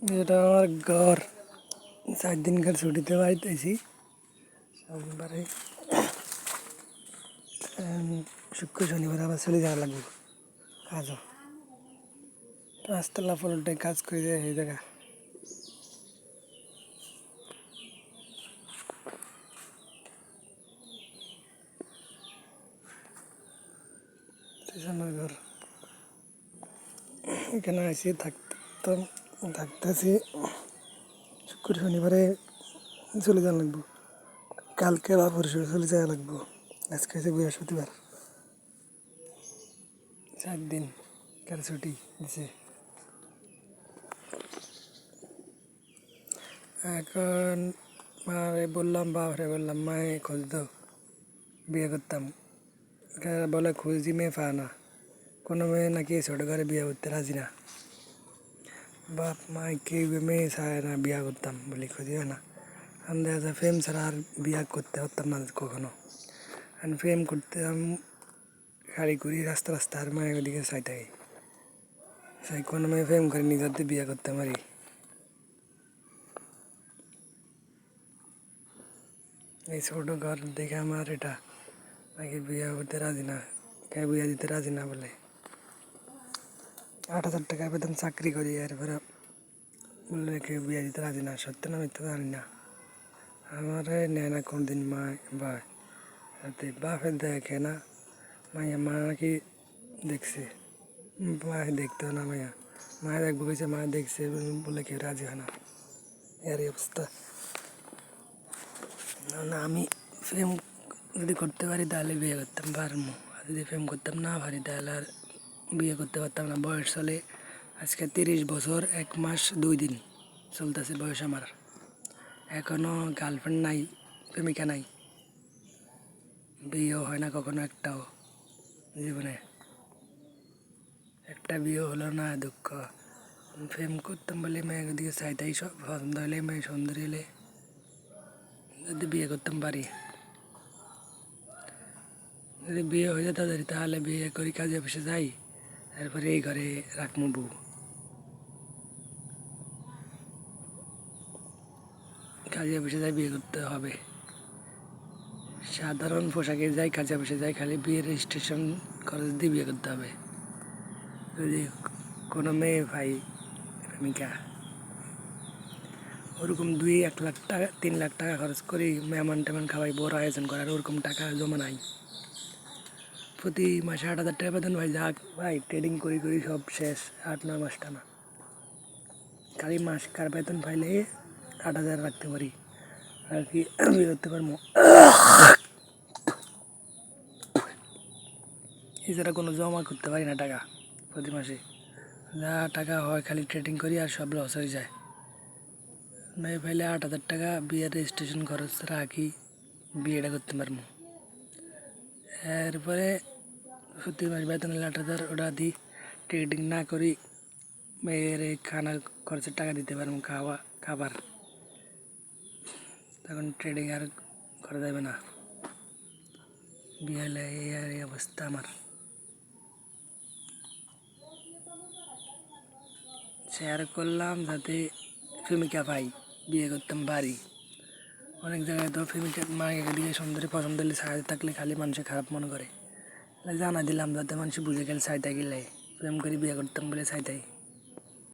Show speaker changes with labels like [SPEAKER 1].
[SPEAKER 1] এটা আমার ঘর। 4 দিনকার ছুটিতে বাড়িতে আছি। শনিবারে শুক্র শনিবার আবার চলে যাওয়া লাগবে কাজও। 5 তলা ফ্লোরটায় কাজ করে যায় এই জায়গা। আমার ঘর এখানে আসি থাকতেছি। শুক্র শনিবারে চলে যাওয়া লাগবো, কালকে বা পরশু চলে যাওয়া লাগবো। আজকে হচ্ছে বৃহস্পতিবার, 4 দিন কার ছুটি দিছে। এখন মারে বললাম, বাপরে বললাম, মায়ে খোঁজ দাও, বিয়ে করতাম। বলে খুঁজি মেয়ে পা না, কোনো মেয়ে নাকি ছোট ঘরে বিয়ে করতে রাজি না। বাপ মা কেউ মেয়ে চায় না বিয়া করতাম বলে খুঁজিও না। আমি দেখা যায় প্রেম ছাড়া আর বিয়া করতে পারতাম না কখনো। আমি প্রেম করতাম গাড়ি করি রাস্তা রাস্তা, আর মায়ের ওদিকে চাই থাকি। কোনো মেয়ে প্রেম করে নিজেতে বিয়া করতে পারি। এই ছোট ঘর দেখে আমার এটা নাকি বিয়া করতে রাজি না, কে বিয়া দিতে রাজি না বলে। 8,000 টাকা বেতন চাকরি করি, এরপরে বললে কেউ বিয়া দিতে রাজি না। সত্য না মিথ্যা জানি না, আমার নেয় না কোনদিন মা বা বাপে দেখে না। মাইয়া মা নাকি দেখছে, মায়ে দেখতেও না, মায়ের দেখবো গেছে, মা দেখছে বলে কেউ রাজি হয় না। এর অবস্থা। না আমি প্রেম যদি করতে পারি তাহলে বিয়ে করতাম পারবো, আর যদি প্রেম করতাম না পারি তাহলে আর বিয়ে করতে পারতাম না। বয়স চলে আজকে 30 বছর 1 মাস 2 দিন চলতেছে বয়স আমার। এখনও গার্লফ্রেন্ড নাই, প্রেমিকা নাই, বিয়েও হয় না কখনো একটাও জীবনে। একটা বিয়ে হলো না, দুঃখ। প্রেম করতাম বলে মেয়ের দিকে চাইতাই, সব পছন্দ হলে মেয়ে সুন্দরী হলে যদি বিয়ে করতাম পারি। যদি বিয়ে হয়ে যেত তাহলে বিয়ে করি, কাজে অফিসে যাই, তারপরে এই ঘরে রাখবো বউ। কাজে অফিসে যাই, বিয়ে করতে হবে। সাধারণ পোশাকে যাই, কাজে অফিসে যাই, খালি বিয়ের রেজিস্ট্রেশন খরচ দিয়ে বিয়ে করতে হবে। যদি কোনো মেয়ে ভাই প্রেমিকা ওরকম 2-1 লাখ টাকা 3 লাখ টাকা খরচ করি মেহমান টেমান খাওয়াই, বড় আয়োজন করার ওরকম টাকা জমা নাই। প্রতি মাসে 8,000 টাকা বেতন ভাই, যাক ভাই ট্রেডিং করি করি সব শেষ। 8-9 মাস টানা খালি মাসকার বেতন পাইলে 8,000 রাখতে পারি আর কি, বিয়ে করতে পারবো। এছাড়া কোনো জমা করতে পারি না টাকা। প্রতি মাসে যা টাকা হয় খালি ট্রেডিং করি আর সব লস হয়ে যায়। মেয়ে পাইলে 8,000 টাকা বিয়ের রেজিস্ট্রেশন খরচ রাখি, বিয়েটা করতে পারবো। এরপরে প্রতি মাস বেতন হলে 8,000, ওটা দিই, ট্রেডিং না করি মেয়ের খানা খরচের টাকা দিতে পারবো, খাবার। তখন ট্রেডিং আর করা যাবে না। বিয়ে হলে এই অবস্থা আমার। শেয়ার করলাম যাতে প্রেমিকা পাই, বিয়ে করতাম পারি। অনেক জায়গায় তো প্রেমিকা মাকে দিয়ে সুন্দরী পছন্দ হলে সাইডে থাকলে খালি মানুষে খারাপ মনে করে। জানা দিলাম যাতে মানুষ বুঝে গেলে চাইতে গেলে প্রেম করে বিয়ে করতাম বলে চাইতাই।